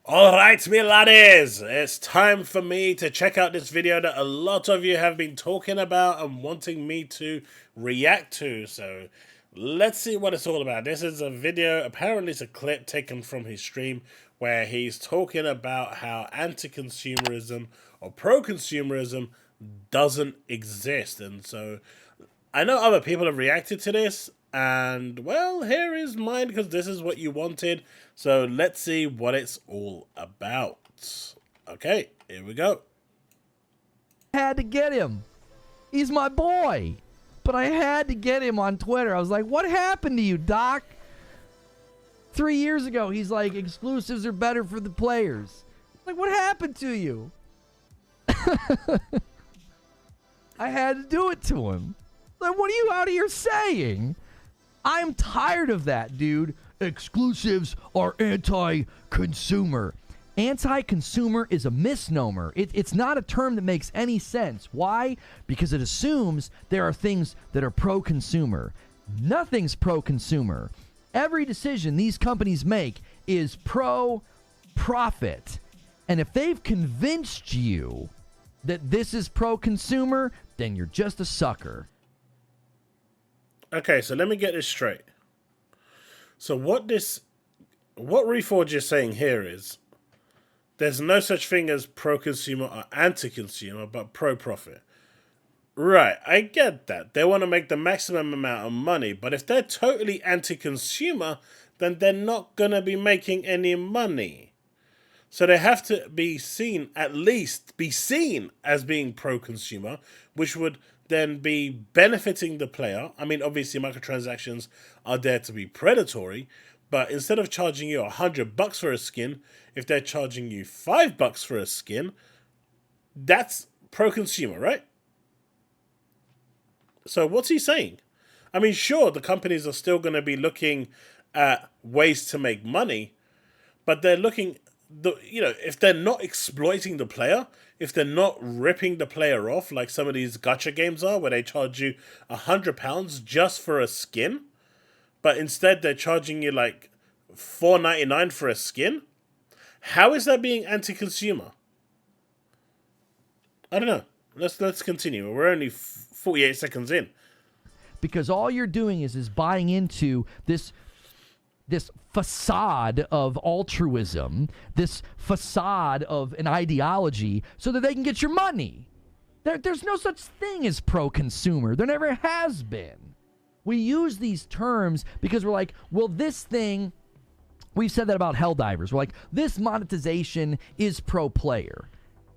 Alright, me laddies, it's time for me to check out this video that a lot of you have been talking about and wanting me to react to. So let's see what it's all about. This is a video, apparently it's a clip taken from his stream where he's talking about how anti-consumerism or pro-consumerism doesn't exist. And so I know other people have reacted to this, and well, here is mine because this is what you wanted. So let's see what it's all about. Okay, here we go. Had to get him. He's my boy. But I had to get him on Twitter. I was like, what happened to you, Doc? 3 years ago, he's like, exclusives are better for the players. Like, what happened to you? I had to do it to him. Like, what are you out here saying? I'm tired of that, dude. Exclusives are anti-consumer. Anti-consumer is a misnomer. It's not a term that makes any sense. Why? Because it assumes there are things that are pro-consumer. Nothing's pro-consumer. Every decision these companies make is pro-profit. And if they've convinced you that this is pro-consumer, then you're just a sucker. Okay, so let me get this straight. So what Reforge is saying here is there's no such thing as pro-consumer or anti-consumer, but pro-profit. Right, I get that. They want to make the maximum amount of money, but if they're totally anti-consumer, then they're not going to be making any money. So they have to be seen, at least be seen as being pro-consumer, which would then be benefiting the player. I mean, obviously microtransactions are there to be predatory, but instead of charging you $100 for a skin, if they're charging you $5 for a skin, that's pro-consumer, right? So what's he saying? I mean, sure, the companies are still going to be looking at ways to make money, but they're looking, if they're not exploiting the player, if they're not ripping the player off like some of these gacha games are, where they charge you £100 just for a skin, but instead they're charging you like $4.99 for a skin, how is that being anti-consumer? I don't know. Let's continue. We're only 48 seconds in. Because all you're doing is buying into this facade of altruism, this facade of an ideology, so that they can get your money. There's no such thing as pro-consumer. There never has been. We use these terms because we're like, well, this thing, we've said that about Helldivers. We're like, this monetization is pro-player.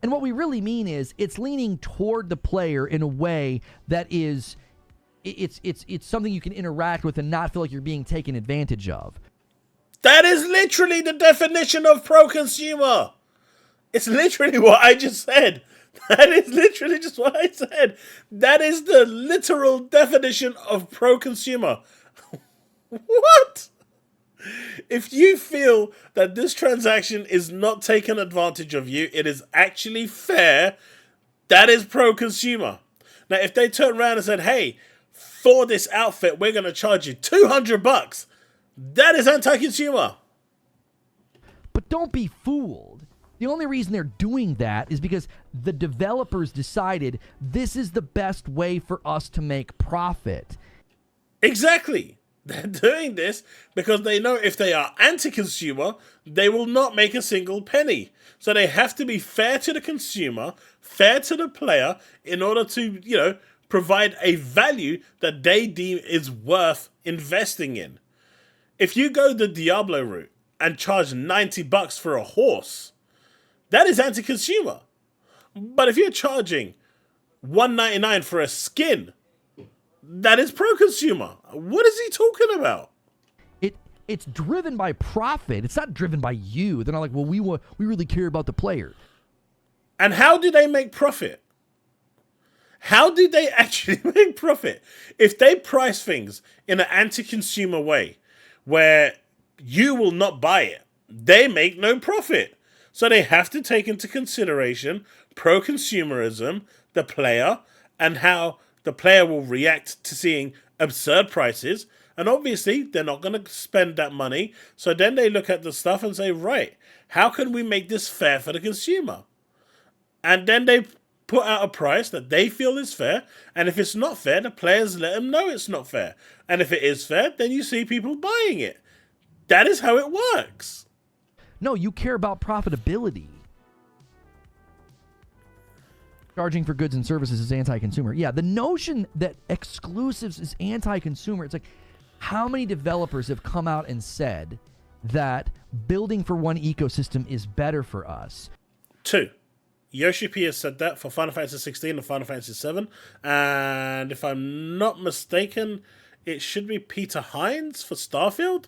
And what we really mean is it's leaning toward the player in a way that is, it's something you can interact with and not feel like you're being taken advantage of. That is literally the definition of pro-consumer. It's literally what I just said. That is literally just what I said. That is the literal definition of pro-consumer. What? If you feel that this transaction is not taking advantage of you, it is actually fair, that is pro-consumer. Now, if they turn around and said, hey, for this outfit, we're going to charge you $200, that is anti-consumer. But don't be fooled. The only reason they're doing that is because the developers decided this is the best way for us to make profit. Exactly. They're doing this because they know if they are anti-consumer, they will not make a single penny. So they have to be fair to the consumer, fair to the player, in order to, provide a value that they deem is worth investing in. If you go the Diablo route and charge $90 for a horse, that is anti-consumer. But if you're charging $1.99 for a skin, that is pro-consumer. What is he talking about? It's driven by profit. It's not driven by you. They're not like, well, we really care about the player. And how do they make profit? How did they actually make profit? If they price things in an anti-consumer way, where you will not buy it, they make no profit. So they have to take into consideration pro-consumerism, the player, and how the player will react to seeing absurd prices And obviously, they're not going to spend that money. So then they look at the stuff and say, right, how can we make this fair for the consumer? And then they put out a price that they feel is fair. And if it's not fair, the players let them know it's not fair. And if it is fair, then you see people buying it. That is how it works. No, you care about profitability. Charging for goods and services is anti-consumer. Yeah, the notion that exclusives is anti-consumer, it's like, how many developers have come out and said that building for one ecosystem is better for us? 2. Yoshi P has said that for Final Fantasy 16 and Final Fantasy 7. And if I'm not mistaken, it should be Peter Hines for Starfield.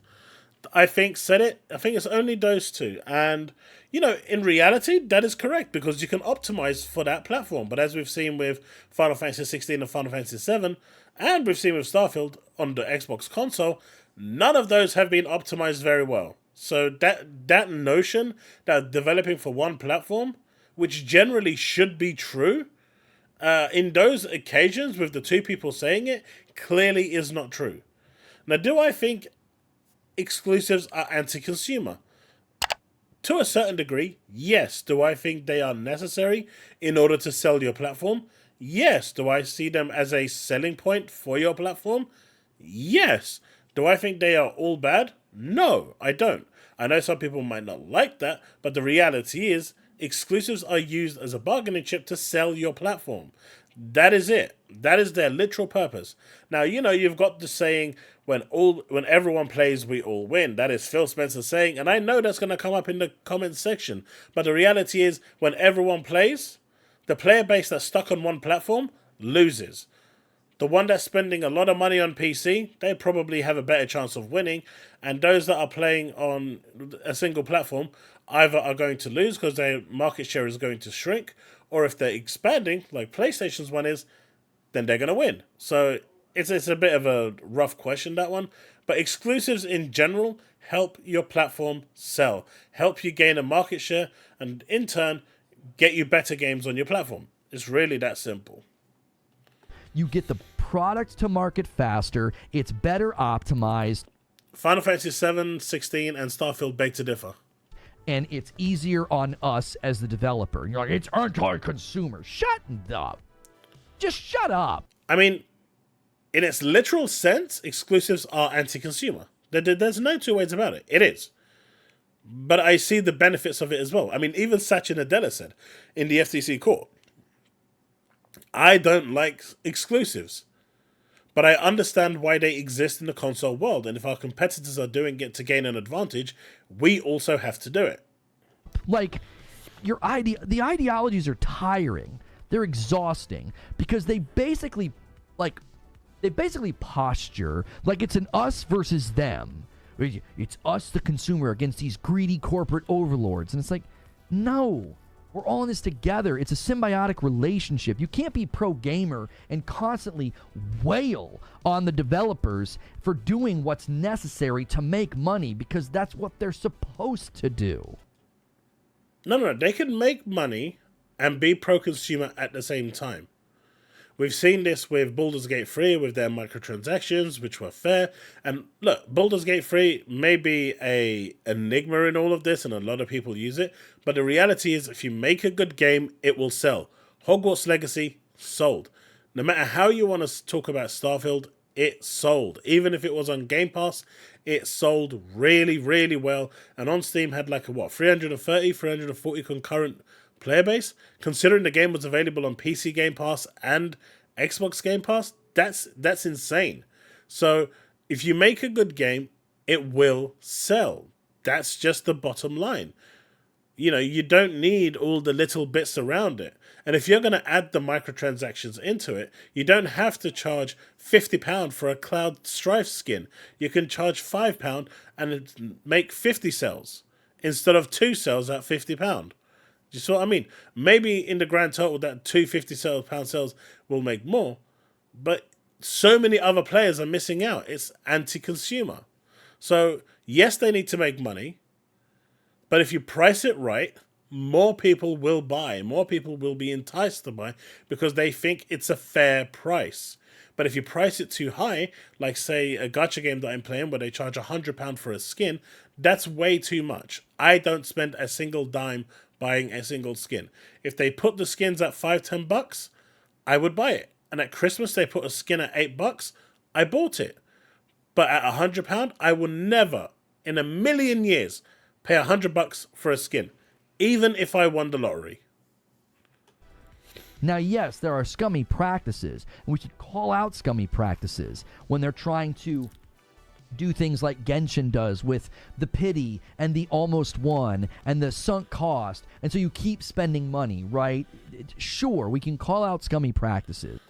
I think said it. I think it's only those 2. And, you know, in reality, that is correct because you can optimize for that platform. But as we've seen with Final Fantasy 16 and Final Fantasy 7, and we've seen with Starfield on the Xbox console, none of those have been optimized very well. So that notion that developing for one platform, which generally should be true, in those occasions with the 2 people saying it, clearly is not true. Now, do I think exclusives are anti-consumer? To a certain degree, yes. Do I think they are necessary in order to sell your platform? Yes. Do I see them as a selling point for your platform? Yes. Do I think they are all bad? No, I don't. I know some people might not like that, but the reality is exclusives are used as a bargaining chip to sell your platform. That is it. That is their literal purpose. Now, you know, you've got the saying, when everyone plays, we all win. That is Phil Spencer saying, and I know that's going to come up in the comments section. But the reality is, when everyone plays, the player base that's stuck on one platform loses. The one that's spending a lot of money on PC, they probably have a better chance of winning. And those that are playing on a single platform either are going to lose because their market share is going to shrink, or if they're expanding, like PlayStation's one is, then they're going to win. So it's a bit of a rough question, that one. But exclusives in general help your platform sell, help you gain a market share, and in turn, get you better games on your platform. It's really that simple. You get the product to market faster. It's better optimized. Final Fantasy 7, 16, and Starfield beg to differ. And it's easier on us as the developer. And you're like, it's anti-consumer. Shut up. Just shut up. I mean, in its literal sense, exclusives are anti-consumer. There's no 2 ways about it. It is. But I see the benefits of it as well. I mean, even Satya Nadella said in the FTC court, I don't like exclusives, but I understand why they exist in the console world. And if our competitors are doing it to gain an advantage, we also have to do it. Like, the ideologies are tiring. They're exhausting because they basically posture like it's an us versus them. It's us, the consumer, against these greedy corporate overlords. And it's like, no, we're all in this together. It's a symbiotic relationship. You can't be pro-gamer and constantly wail on the developers for doing what's necessary to make money because that's what they're supposed to do. No. They can make money and be pro-consumer at the same time. We've seen this with Baldur's Gate 3 with their microtransactions, which were fair. And look, Baldur's Gate 3 may be an enigma in all of this, and a lot of people use it. But the reality is, if you make a good game, it will sell. Hogwarts Legacy sold. No matter how you want to talk about Starfield, it sold. Even if it was on Game Pass, it sold really, really well. And on Steam had like a 340 concurrent player base. Considering the game was available on PC Game Pass and Xbox Game Pass, that's insane. So if you make a good game, it will sell. That's just the bottom line. You know, you don't need all the little bits around it. And if you're going to add the microtransactions into it, you don't have to charge £50 for a Cloud Strife skin. You can charge £5 and make 50 sales instead of 2 sales at £50. You see what I mean? Maybe in the grand total that £250 sales will make more, but so many other players are missing out. It's anti-consumer. So yes, they need to make money, but if you price it right, more people will buy. More people will be enticed to buy because they think it's a fair price. But if you price it too high, like say a gacha game that I'm playing where they charge £100 for a skin, that's way too much. I don't spend a single dime buying a single skin. If they put the skins at $5-10, I would buy it. And at Christmas they put a skin at $8, I bought it. But at £100, I will never, in a million years, pay $100 for a skin, even if I won the lottery. Now, yes, there are scummy practices, and we should call out scummy practices when they're trying to do things like Genshin does with the pity and the almost won and the sunk cost, and so you keep spending money, right? Sure, we can call out scummy practices.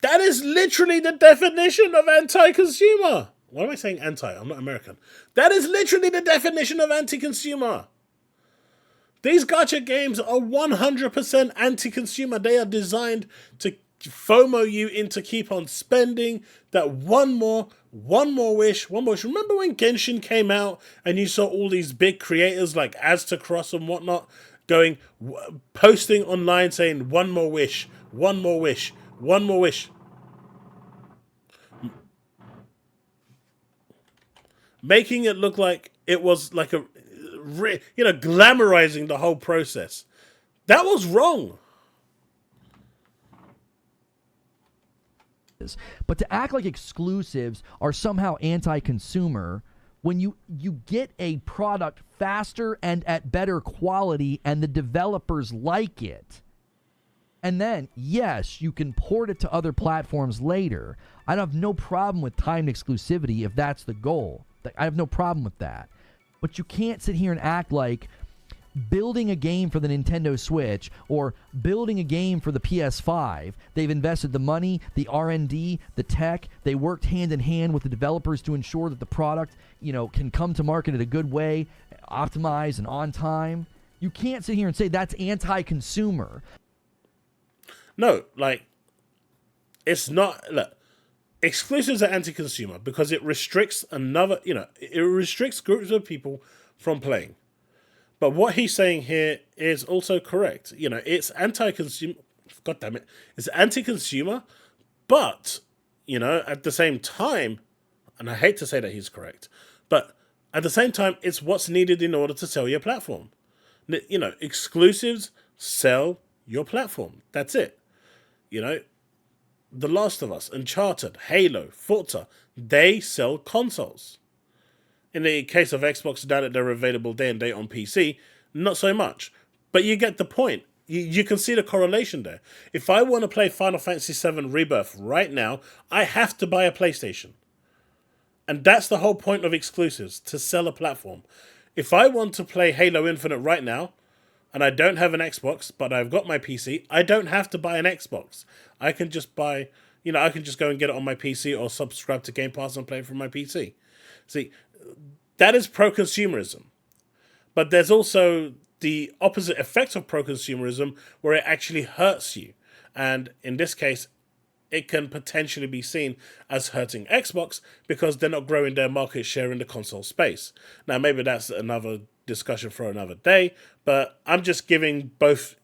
That is literally the definition of anti-consumer. Why am I saying anti? I'm not American. That is literally the definition of anti-consumer. These gacha games are 100% anti-consumer. They are designed to FOMO you into keep on spending that one more wish. Remember when Genshin came out and you saw all these big creators like Aztecross and whatnot posting online saying one more wish, one more wish, one more wish. Making it look like it was like glamorizing the whole process. That was wrong. But to act like exclusives are somehow anti-consumer when you get a product faster and at better quality and the developers like it. And then, yes, you can port it to other platforms later. I have no problem with timed exclusivity if that's the goal. I have no problem with that. But you can't sit here and act like building a game for the Nintendo Switch or building a game for the PS5, they've invested the money, the R&D, the tech, they worked hand in hand with the developers to ensure that the product, can come to market in a good way, optimized and on time. You can't sit here and say that's anti-consumer. No, it's not. Look, exclusives are anti-consumer because it restricts it restricts groups of people from playing. But what he's saying here is also correct. It's anti-consumer. God damn it. It's anti-consumer, but, at the same time, and I hate to say that he's correct, but at the same time, it's what's needed in order to sell your platform. Exclusives sell your platform. That's it. The Last of Us, Uncharted, Halo, Forza, they sell consoles. In the case of Xbox, now that they're available day and date on PC, not so much. But you get the point. You can see the correlation there. If I want to play Final Fantasy VII Rebirth right now, I have to buy a PlayStation. And that's the whole point of exclusives, to sell a platform. If I want to play Halo Infinite right now, and I don't have an Xbox, but I've got my PC, I don't have to buy an Xbox. I can just buy, I can just go and get it on my PC or subscribe to Game Pass and play it from my PC. See, that is pro-consumerism. But there's also the opposite effect of pro-consumerism where it actually hurts you. And in this case, it can potentially be seen as hurting Xbox because they're not growing their market share in the console space. Now, maybe that's another discussion for another day, but I'm just giving both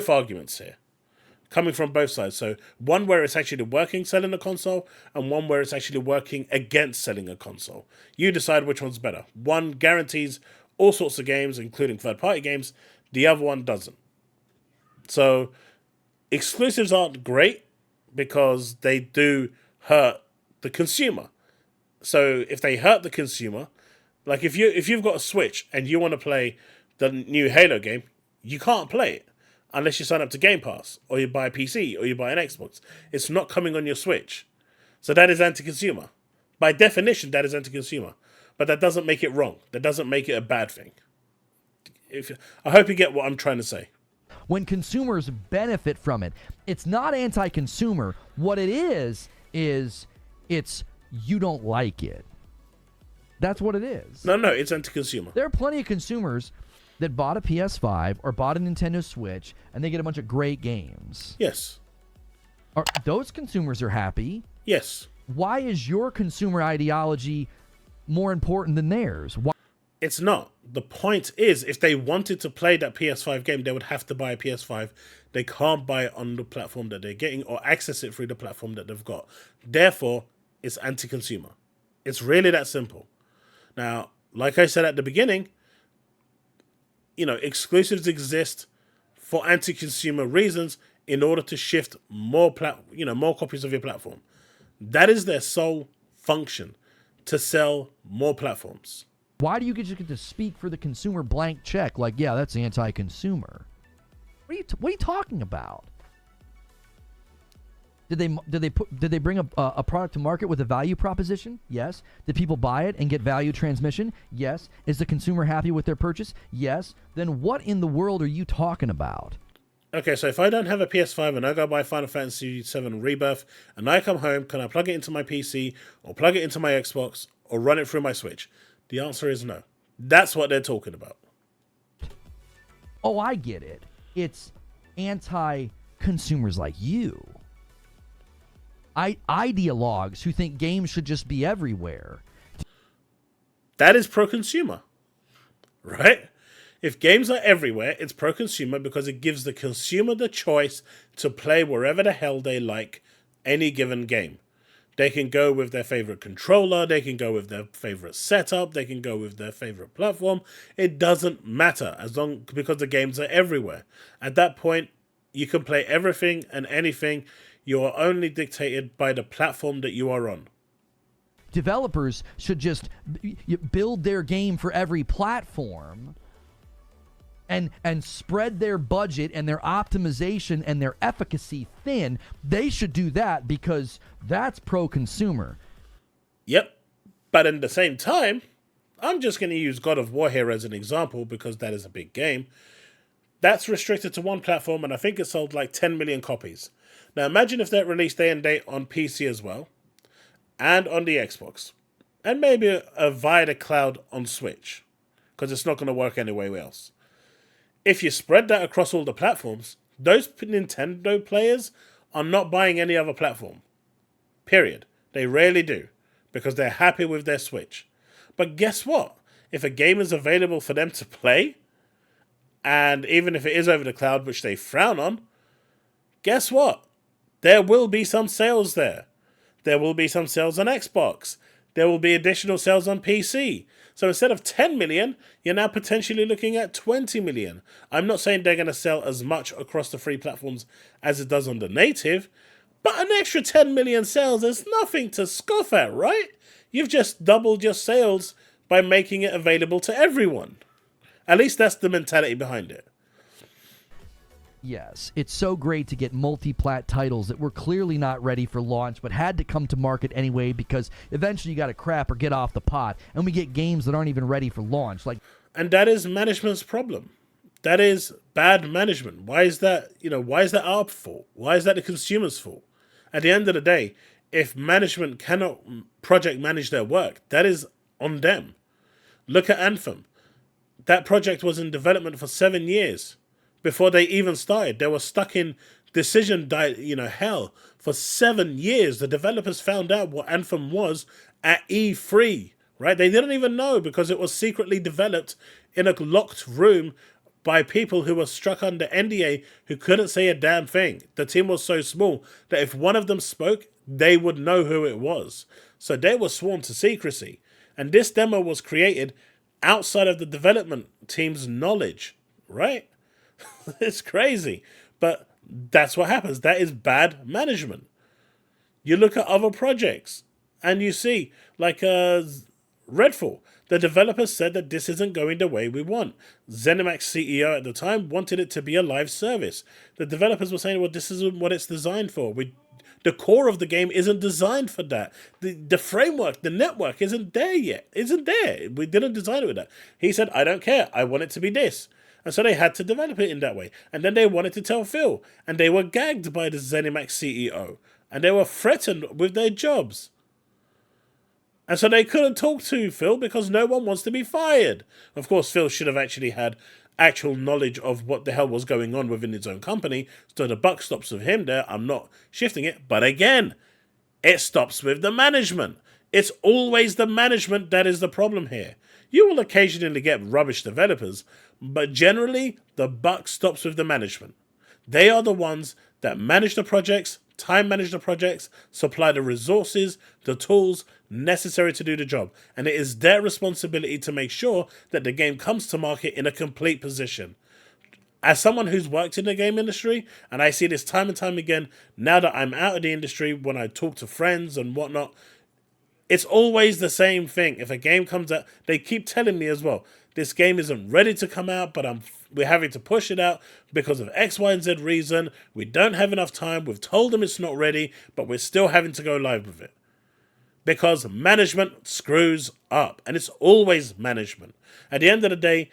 arguments here, coming from both sides. So one where it's actually working selling a console, and one where it's actually working against selling a console. You decide which one's better. One guarantees all sorts of games, including third-party games. The other one doesn't. So exclusives aren't great because they do hurt the consumer. So if they hurt the consumer, like if you've got a Switch and you want to play the new Halo game, you can't play it unless you sign up to Game Pass or you buy a PC or you buy an Xbox. It's not coming on your Switch. So that is anti-consumer. By definition, that is anti-consumer. But that doesn't make it wrong. That doesn't make it a bad thing. I hope you get what I'm trying to say. When consumers benefit from it, it's not anti-consumer. What it is it's you don't like it. That's what it is. No, it's anti-consumer. There are plenty of consumers that bought a PS5 or bought a Nintendo Switch and they get a bunch of great games. Yes. Those consumers are happy. Yes. Why is your consumer ideology more important than theirs? Why? It's not. The point is, if they wanted to play that PS5 game, they would have to buy a PS5. They can't buy it on the platform that they're getting or access it through the platform that they've got. Therefore, it's anti-consumer. It's really that simple. Now, like I said at the beginning, exclusives exist for anti-consumer reasons in order to shift more copies of your platform. That is their sole function, to sell more platforms. Why do you just get to speak for the consumer blank check? Like, yeah, that's anti-consumer. What are you talking about? Did they bring a product to market with a value proposition? Yes. Did people buy it and get value transmission? Yes. Is the consumer happy with their purchase? Yes. Then what in the world are you talking about? Okay, so if I don't have a PS5 and I go buy Final Fantasy VII Rebirth and I come home, can I plug it into my PC or plug it into my Xbox or run it through my Switch? The answer is no. That's what they're talking about. Oh, I get it. It's anti-consumers like you. Ideologues who think games should just be everywhere. That is pro-consumer, right? If games are everywhere, it's pro-consumer because it gives the consumer the choice to play wherever the hell they like any given game. They can go with their favorite controller, they can go with their favorite setup, they can go with their favorite platform. It doesn't matter because the games are everywhere. At that point, you can play everything and anything. You are only dictated by the platform that you are on. Developers should just build their game for every platform and spread their budget and their optimization and their efficacy thin. They should do that because that's pro-consumer. Yep. But at the same time, I'm just going to use God of War here as an example because that is a big game. That's restricted to one platform and I think it sold like 10 million copies. Now imagine if that released day and date on PC as well and on the Xbox and maybe via the cloud on Switch because it's not going to work anywhere else. If you spread that across all the platforms, those Nintendo players are not buying any other platform. Period. They rarely do, because they're happy with their Switch. But guess what? If a game is available for them to play, and even if it is over the cloud, which they frown on, guess what? There will be some sales there. There will be some sales on Xbox. There will be additional sales on PC. So instead of 10 million, you're now potentially looking at 20 million. I'm not saying they're going to sell as much across the free platforms as it does on the native, but an extra 10 million sales is nothing to scoff at, right? You've just doubled your sales by making it available to everyone. At least that's the mentality behind it. Yes, it's so great to get multi-plat titles that were clearly not ready for launch but had to come to market anyway because eventually you got to crap or get off the pot, and we get games that aren't even ready for launch. And that is management's problem. That is bad management. Why is that? Why is that our fault? Why is that the consumer's fault? At the end of the day, if management cannot project manage their work, that is on them. Look at Anthem. That project was in development for 7 years. Before they even started, they were stuck in decision hell for 7 years. The developers found out what Anthem was at E3, right? They didn't even know because it was secretly developed in a locked room by people who were struck under NDA who couldn't say a damn thing. The team was so small that if one of them spoke, they would know who it was. So they were sworn to secrecy. And this demo was created outside of the development team's knowledge, right? It's crazy, but that's what happens. That is bad management. You look at other projects and you see, like Redfall, the developers said that this isn't going the way we want. ZeniMax CEO at the time wanted it to be a live service. The developers were saying, well, this isn't what it's designed for. The core of the game isn't designed for that. The framework, the network isn't there yet. Isn't there. We didn't design it with that. He said, I don't care. I want it to be this. And so they had to develop it in that way. And then they wanted to tell Phil. And they were gagged by the ZeniMax CEO. And they were threatened with their jobs. And so they couldn't talk to Phil because no one wants to be fired. Of course, Phil should have actually had actual knowledge of what the hell was going on within his own company. So the buck stops with him there. I'm not shifting it. But again, it stops with the management. It's always the management that is the problem here. You will occasionally get rubbish developers, but generally the buck stops with the management. They are the ones that manage the projects, time manage the projects, supply the resources, the tools necessary to do the job. And it is their responsibility to make sure that the game comes to market in a complete position. As someone who's worked in the game industry, and I see this time and time again, now that I'm out of the industry, when I talk to friends and whatnot, it's always the same thing. If a game comes out, they keep telling me as well, this game isn't ready to come out, but we're having to push it out because of X, Y, and Z reason. We don't have enough time. We've told them it's not ready, but we're still having to go live with it. Because management screws up, and it's always management. At the end of the day,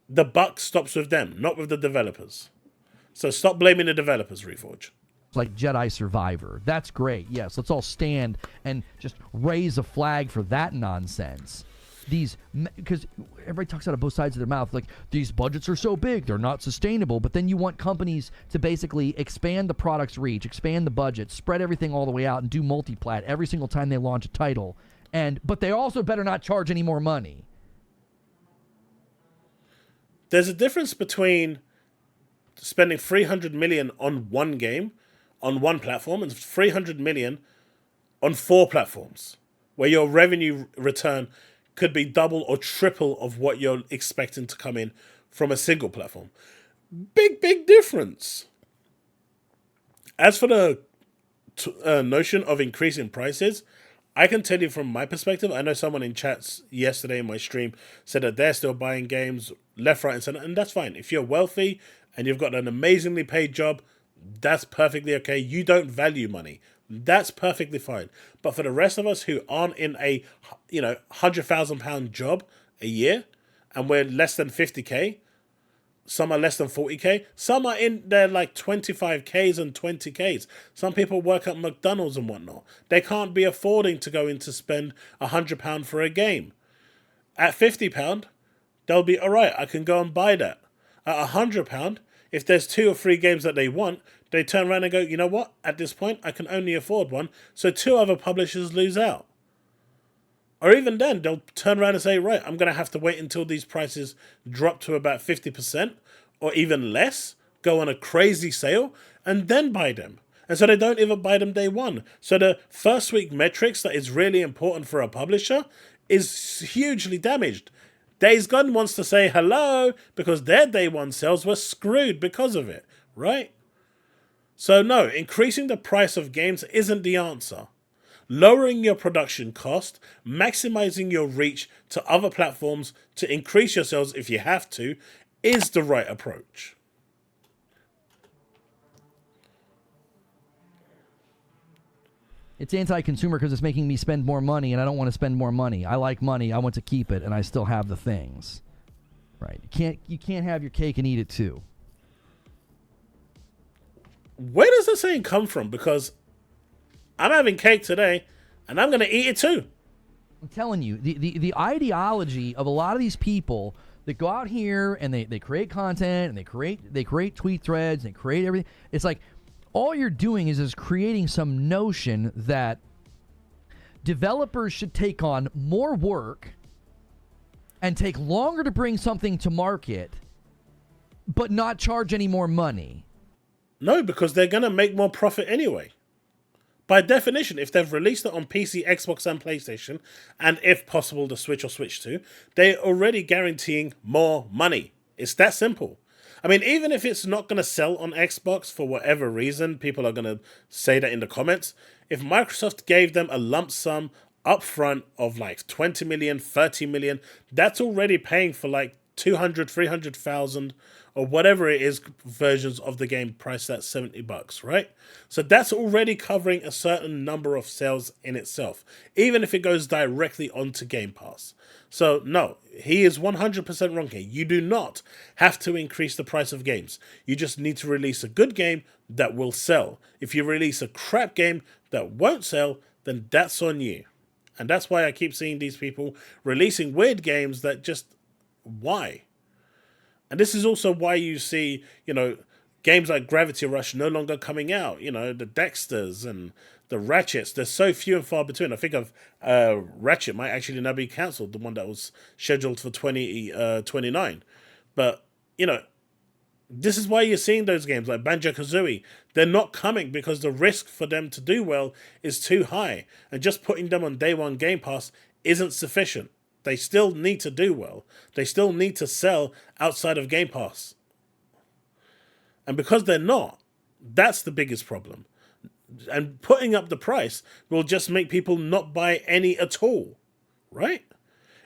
the buck stops with them, not with the developers. So stop blaming the developers, Reforge. Like Jedi Survivor. That's great. Yes, let's all stand and just raise a flag for that nonsense. Because everybody talks out of both sides of their mouth, like, these budgets are so big, they're not sustainable. But then you want companies to basically expand the product's reach, expand the budget, spread everything all the way out, and do multi-plat every single time they launch a title. But they also better not charge any more money. There's a difference between spending 300 million on one game, on one platform, and 300 million on 4 platforms, where your revenue return could be double or triple of what you're expecting to come in from a single platform. Big difference. As for the notion of increasing prices, I can tell you from my perspective, I know someone in chats yesterday in my stream said that they're still buying games left, right, and center, and that's fine. If you're wealthy and you've got an amazingly paid job, that's perfectly okay. You don't value money. That's perfectly fine. But for the rest of us who aren't in a, £100,000 job a year, and we're less than 50k, some are less than 40k, some are in there like 25ks and 20ks. Some people work at McDonald's and whatnot. They can't be affording to go in to spend £100 for a game. At £50, they'll be alright, I can go and buy that. At £100, if there's 2 or 3 games that they want, they turn around and go, you know what? At this point, I can only afford one, so 2 other publishers lose out. Or even then, they'll turn around and say, right, I'm going to have to wait until these prices drop to about 50% or even less, go on a crazy sale, and then buy them. And so they don't even buy them day one. So the first week metrics that is really important for a publisher is hugely damaged. Days Gone wants to say hello because their day one sales were screwed because of it, right? So no, increasing the price of games isn't the answer. Lowering your production cost, maximizing your reach to other platforms to increase your sales if you have to, is the right approach. It's anti-consumer because it's making me spend more money, and I don't want to spend more money. I like money. I want to keep it, and I still have the things. Right? You can't have your cake and eat it too. Where does the saying come from? Because I'm having cake today, and I'm going to eat it too. I'm telling you, the ideology of a lot of these people that go out here and they create content and they create tweet threads and they create everything. It's like all you're doing is creating some notion that developers should take on more work and take longer to bring something to market, but not charge any more money. No, because they're going to make more profit anyway. By definition, if they've released it on PC, Xbox, and PlayStation, and if possible the Switch or Switch 2, they're already guaranteeing more money. It's that simple. I mean, even if it's not going to sell on Xbox for whatever reason, people are going to say that in the comments. If Microsoft gave them a lump sum upfront of like 20 million, 30 million, that's already paying for like 200, 300,000 or whatever it is versions of the game priced at $70, right? So that's already covering a certain number of sales in itself, even if it goes directly onto Game Pass. So no, he is 100% wrong here. You do not have to increase the price of games. You just need to release a good game that will sell. If you release a crap game that won't sell, then that's on you. And that's why I keep seeing these people releasing weird games that just... why? And this is also why you see, games like Gravity Rush no longer coming out. You know, the Dexters and the Ratchets, they're so few and far between. I think of Ratchet might actually now be cancelled, the one that was scheduled for 2029. But, you know, this is why you're seeing those games like Banjo-Kazooie. They're not coming because the risk for them to do well is too high. And just putting them on day one Game Pass isn't sufficient. They still need to do well. They still need to sell outside of Game Pass. And because they're not, that's the biggest problem. And putting up the price will just make people not buy any at all. Right?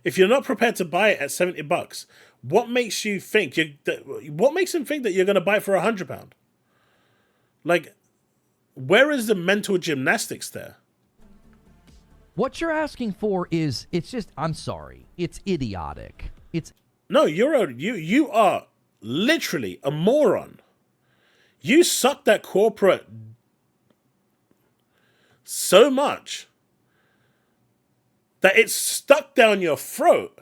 If you're not prepared to buy it at $70, what makes you think what makes them think that you're going to buy it for £100? Like, where is the mental gymnastics there? What you're asking for is, it's just, I'm sorry, it's idiotic. No, you are literally a moron. You suck that corporate so much that it's stuck down your throat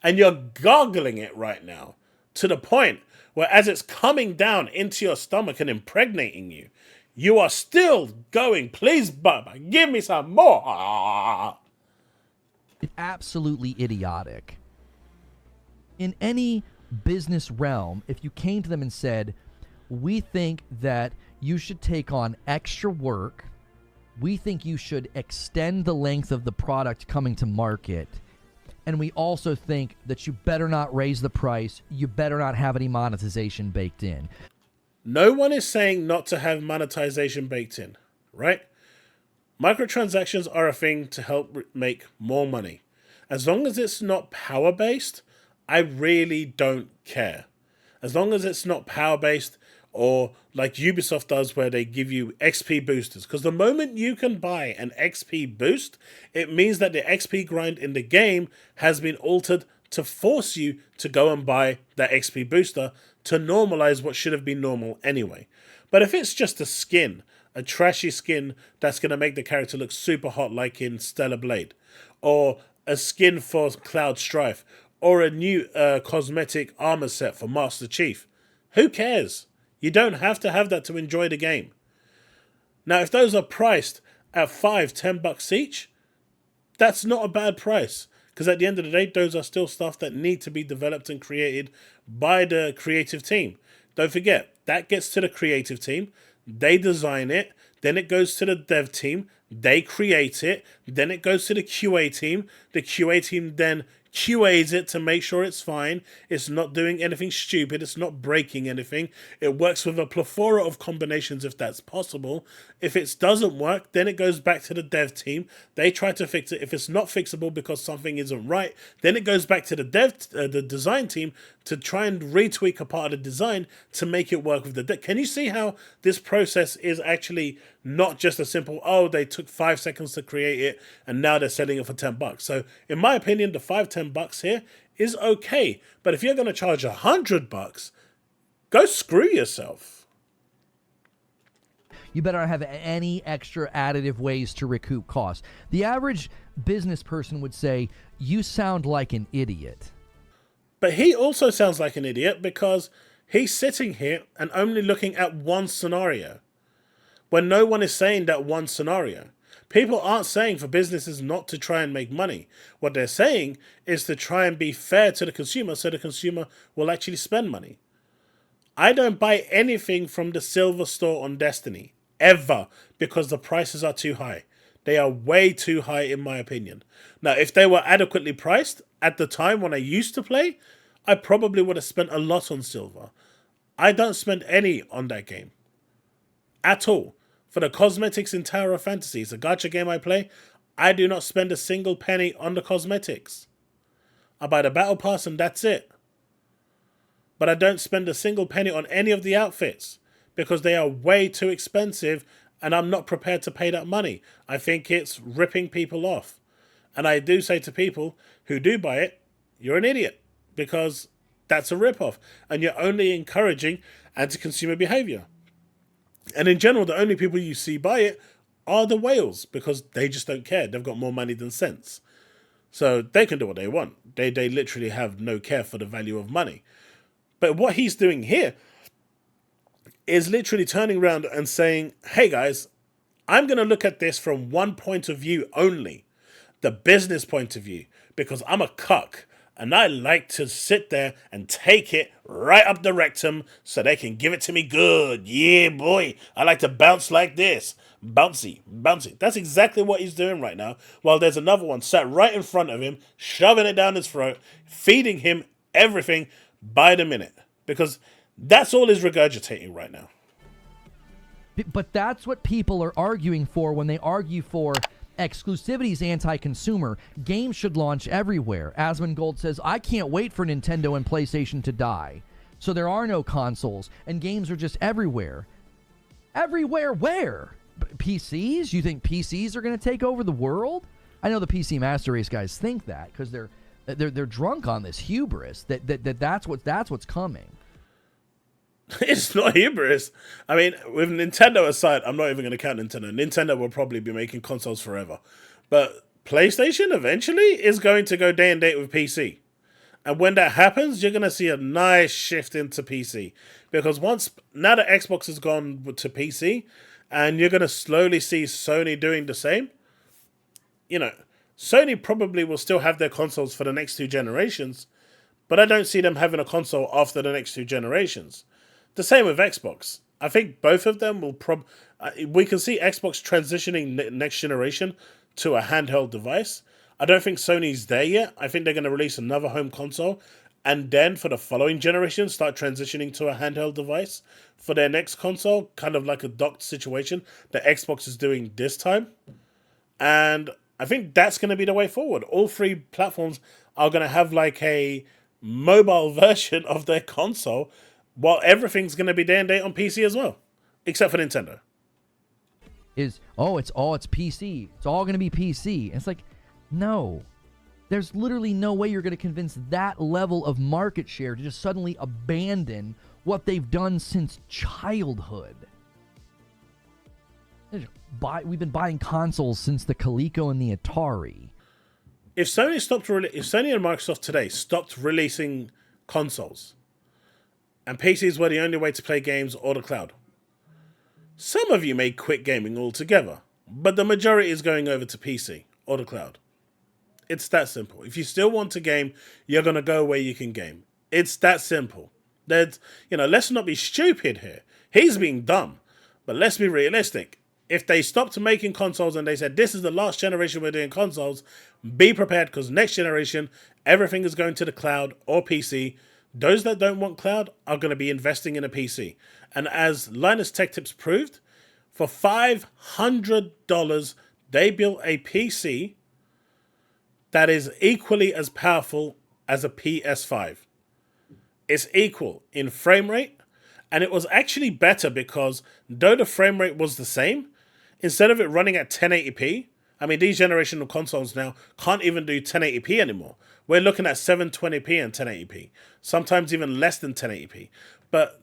and you're gargling it right now to the point where as it's coming down into your stomach and impregnating you, you are still going, please, Bubba, give me some more. It's absolutely idiotic. In any business realm, if you came to them and said, we think that you should take on extra work, we think you should extend the length of the product coming to market, and we also think that you better not raise the price, you better not have any monetization baked in. No one is saying not to have monetization baked in, right? Microtransactions are a thing to help make more money. As long as it's not power-based, I really don't care. As long as it's not power-based or like Ubisoft does where they give you XP boosters. Because the moment you can buy an XP boost, it means that the XP grind in the game has been altered to force you to go and buy that XP booster to normalize what should have been normal anyway. But if it's just a skin, a trashy skin that's going to make the character look super hot like in Stellar Blade, or a skin for Cloud Strife, or a new cosmetic armor set for Master Chief, who cares? You don't have to have that to enjoy the game. Now, if those are priced at $5-10 each, that's not a bad price. Because at the end of the day, those are still stuff that need to be developed and created by the creative team. Don't forget, that gets to the creative team. They design it. Then it goes to the dev team. They create it. Then it goes to the QA team. The QA team then QAs it to make sure it's fine. It's not doing anything stupid. It's not breaking anything. It works with a plethora of combinations if that's possible. If it doesn't work, then it goes back to the dev team. They try to fix it. If it's not fixable because something isn't right, then it goes back to the design team to try and retweak a part of the design to make it work with the dev. Can you see how this process is actually not just a simple, oh, they took 5 seconds to create it and now they're selling it for $10. So in my opinion, the $5-10 here is okay. But if you're going to charge $100, go screw yourself. You better not have any extra additive ways to recoup costs. The average business person would say, you sound like an idiot. But he also sounds like an idiot because he's sitting here and only looking at one scenario, when no one is saying that one scenario. People aren't saying for businesses not to try and make money. What they're saying is to try and be fair to the consumer so the consumer will actually spend money. I don't buy anything from the Silver Store on Destiny, ever, because the prices are too high. They are way too high in my opinion. Now, if they were adequately priced at the time when I used to play, I probably would have spent a lot on Silver. I don't spend any on that game. At all. For the cosmetics in Tower of Fantasy, it's a gacha game I play, I do not spend a single penny on the cosmetics. I buy the battle pass and that's it. But I don't spend a single penny on any of the outfits because they are way too expensive and I'm not prepared to pay that money. I think it's ripping people off. And I do say to people who do buy it, you're an idiot because that's a rip-off and you're only encouraging anti-consumer behavior. And in general, the only people you see buy it are the whales because they just don't care. They've got more money than sense. So they can do what they want. They literally have no care for the value of money. But what he's doing here is literally turning around and saying, hey guys, I'm going to look at this from one point of view only, the business point of view, because I'm a cuck and I like to sit there and take it right up the rectum so they can give it to me good. Yeah, boy, I like to bounce like this. Bouncy, bouncy. That's exactly what he's doing right now, while there's another one sat right in front of him, shoving it down his throat, feeding him everything by the minute, because that's all he's regurgitating right now. But that's what people are arguing for when they argue for exclusivity is anti-consumer. Games should launch everywhere. Asmongold says, I can't wait for Nintendo and PlayStation to die. So there are no consoles, and games are just everywhere. Everywhere where? PCs? You think PCs are going to take over the world? I know the PC Master Race guys think that because they're drunk on this hubris that's what's coming. It's not hubris. I mean, with Nintendo aside, I'm not even going to count Nintendo. Nintendo will probably be making consoles forever. But PlayStation eventually is going to go day and date with PC. And when that happens, you're going to see a nice shift into PC. Because now that Xbox has gone to PC, and you're going to slowly see Sony doing the same, you know, Sony probably will still have their consoles for the next 2 generations, but I don't see them having a console after the next 2 generations. The same with Xbox. I think both of them will we can see Xbox transitioning next generation to a handheld device. I don't think Sony's there yet. I think they're going to release another home console, and then for the following generation, start transitioning to a handheld device for their next console, kind of like a docked situation that Xbox is doing this time. And I think that's going to be the way forward. All 3 platforms are going to have like a mobile version of their console, while everything's going to be day and date on PC as well, except for Nintendo. It's PC. It's all going to be PC. It's like, no. There's literally no way you're going to convince that level of market share to just suddenly abandon what they've done since childhood. We've been buying consoles since the Coleco and the Atari. If Sony and Microsoft today stopped releasing consoles, and PCs were the only way to play games or the cloud, some of you may quit gaming altogether, but the majority is going over to PC or the cloud. It's that simple. If you still want to game, you're going to go where you can game. It's that simple. Let's not be stupid here. He's being dumb, but let's be realistic. If they stopped making consoles and they said, this is the last generation we're doing consoles, be prepared because next generation, everything is going to the cloud or PC. Those that don't want cloud are going to be investing in a PC. And as Linus Tech Tips proved, for $500, they built a PC that is equally as powerful as a PS5. It's equal in frame rate, and it was actually better because though the frame rate was the same, instead of it running at 1080p, I mean, these generational consoles now can't even do 1080p anymore. We're looking at 720p and 1080p, sometimes even less than 1080p. But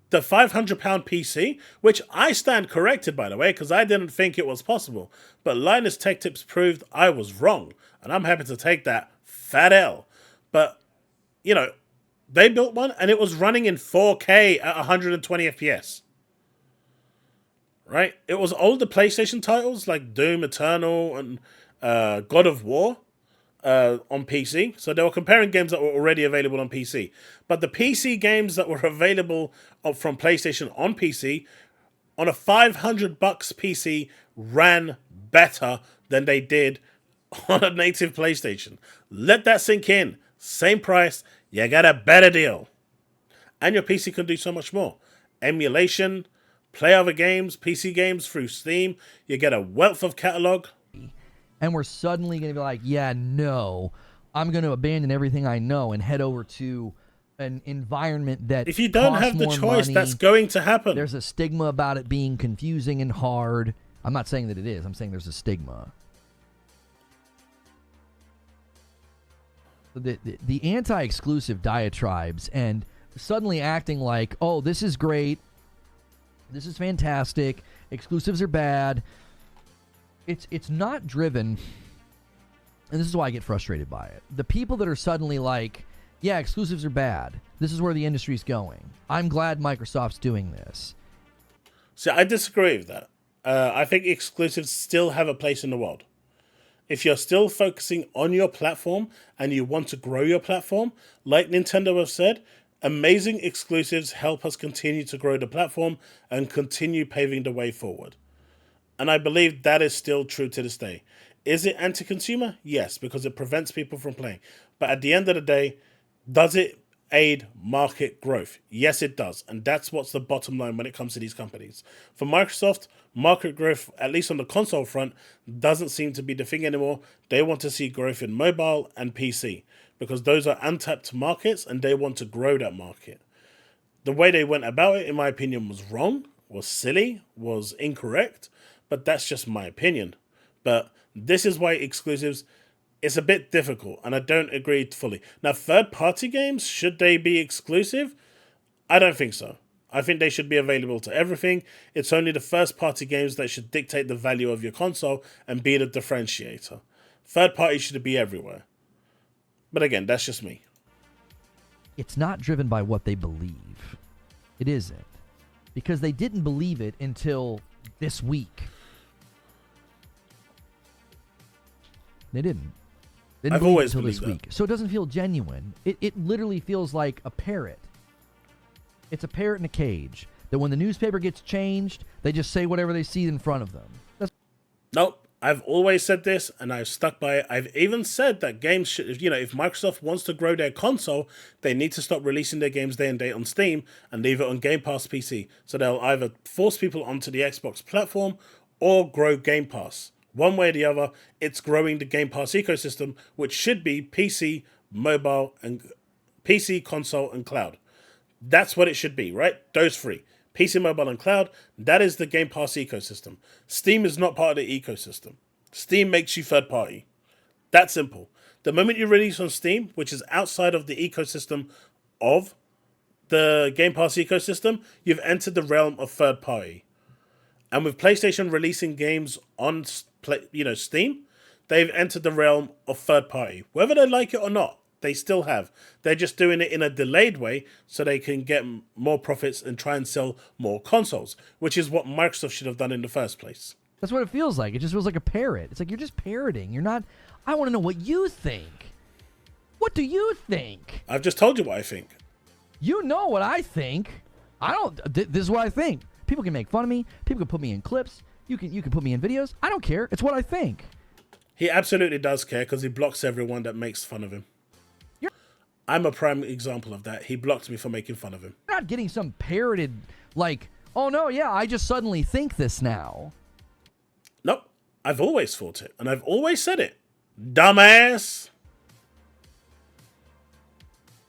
the £500 PC, which I stand corrected, by the way, because I didn't think it was possible, but Linus Tech Tips proved I was wrong, and I'm happy to take that fat L. But, they built one, and it was running in 4K at 120 FPS. Right? It was older PlayStation titles like Doom Eternal and God of War on PC. So they were comparing games that were already available on PC. But the PC games that were available from PlayStation on PC, on a $500 PC, ran better than they did on a native PlayStation. Let that sink in. Same price, you got a better deal. And your PC can do so much more. Emulation, play other games, PC games through Steam. You get a wealth of catalog. And we're suddenly going to be like, yeah, no, I'm going to abandon everything I know and head over to an environment that if you don't have the choice, money, that's going to happen. There's a stigma about it being confusing and hard. I'm not saying that it is. I'm saying there's a stigma. The anti-exclusive diatribes and suddenly acting like, oh, this is great, this is fantastic, exclusives are bad. It's not driven, and this is why I get frustrated by it. The people that are suddenly like, Yeah, exclusives are bad. This is where the industry's going. I'm glad Microsoft's doing this. See, I disagree with that. I think exclusives still have a place in the world. If you're still focusing on your platform and you want to grow your platform, like Nintendo have said, amazing exclusives help us continue to grow the platform and continue paving the way forward. And I believe that is still true to this day. Is it anti-consumer? Yes, because it prevents people from playing. But at the end of the day, does it aid market growth? Yes, it does. And that's what's the bottom line when it comes to these companies. For Microsoft, market growth, at least on the console front, doesn't seem to be the thing anymore. They want to see growth in mobile and PC because those are untapped markets and they want to grow that market. The way they went about it, in my opinion, was wrong, was silly, was incorrect, but that's just my opinion. But this is why exclusives, it's a bit difficult, and I don't agree fully. Now, third-party games, should they be exclusive? I don't think so. I think they should be available to everything. It's only the first-party games that should dictate the value of your console and be the differentiator. Third-party should be everywhere. But again, that's just me. It's not driven by what they believe. It isn't. Because they didn't believe it until this week. They didn't. I've always believed this week. So it doesn't feel genuine. It literally feels like a parrot. It's a parrot in a cage. That when the newspaper gets changed, they just say whatever they see in front of them. Nope. I've always said this, and I've stuck by it. I've even said that games should, if Microsoft wants to grow their console, they need to stop releasing their games day and date on Steam and leave it on Game Pass PC. So they'll either force people onto the Xbox platform or grow Game Pass. One way or the other, it's growing the Game Pass ecosystem, which should be PC, mobile, and PC, console, and cloud. That's what it should be, right? Those three. PC, mobile, and cloud. That is the Game Pass ecosystem. Steam is not part of the ecosystem. Steam makes you third party. That simple. The moment you release on Steam, which is outside of the ecosystem of the Game Pass ecosystem, you've entered the realm of third party. And with PlayStation releasing games on Steam, they've entered the realm of third party. Whether they like it or not, they still have. They're just doing it in a delayed way so they can get more profits and try and sell more consoles, which is what Microsoft should have done in the first place. That's what it feels like. It just feels like a parrot. It's like you're just parroting. You're not... I want to know what you think. What do you think? I've just told you what I think. You know what I think. I don't... This is what I think. People can make fun of me. People can put me in clips. You can put me in videos. I don't care. It's what I think. He absolutely does care because he blocks everyone that makes fun of him. I'm a prime example of that. He blocked me for making fun of him. You're not getting some parroted, like, oh no, yeah, I just suddenly think this now. Nope. I've always thought it, and I've always said it. Dumbass!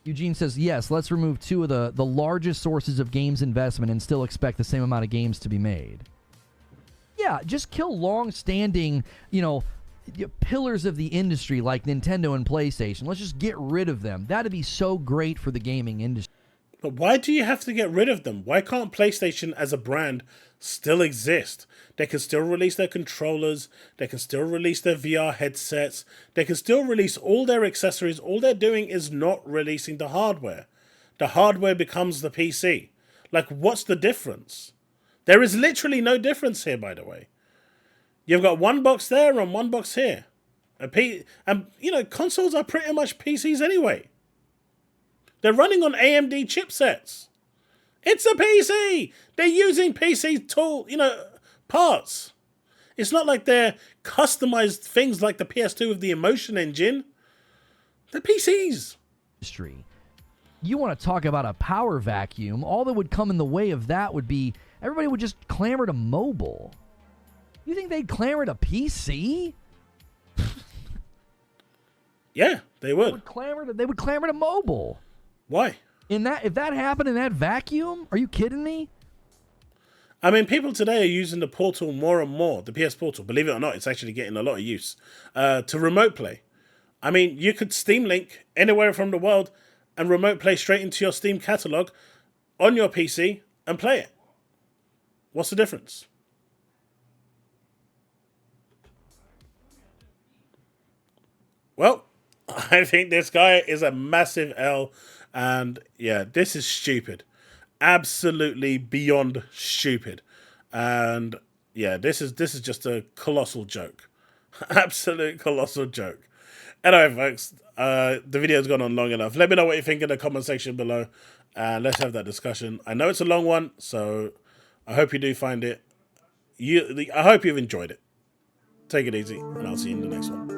Eugene says, yes, let's remove two of the largest sources of games investment and still expect the same amount of games to be made. Yeah, just kill long-standing, pillars of the industry like Nintendo and PlayStation. Let's just get rid of them. That'd be so great for the gaming industry. But why do you have to get rid of them? Why can't PlayStation as a brand still exist? They can still release their controllers. They can still release their VR headsets. They can still release all their accessories. All they're doing is not releasing the hardware. The hardware becomes the PC. Like, what's the difference? There is literally no difference here, by the way. You've got one box there and one box here. Consoles are pretty much PCs anyway. They're running on AMD chipsets. It's a PC. They're using PC parts. It's not like they're customized things like the PS2 with the Emotion Engine. They're PCs. You want to talk about a power vacuum? All that would come in the way of that would be everybody would just clamor to mobile. You think they'd clamor to PC? Yeah, they would. They would clamor to mobile. Why? If that happened in that vacuum, are you kidding me? I mean, people today are using the Portal more and more, the PS Portal. Believe it or not, it's actually getting a lot of use to remote play. I mean, you could Steam Link anywhere from the world and remote play straight into your Steam catalog on your PC and play it. What's the difference? Well, I think this guy is a massive L, and yeah, this is stupid. Absolutely beyond stupid. And yeah, this is just a colossal joke. Absolute colossal joke. Anyway, folks, the video's gone on long enough. Let me know what you think in the comment section below, and let's have that discussion. I know it's a long one, so I hope you do find it. I hope you've enjoyed it. Take it easy, and I'll see you in the next one.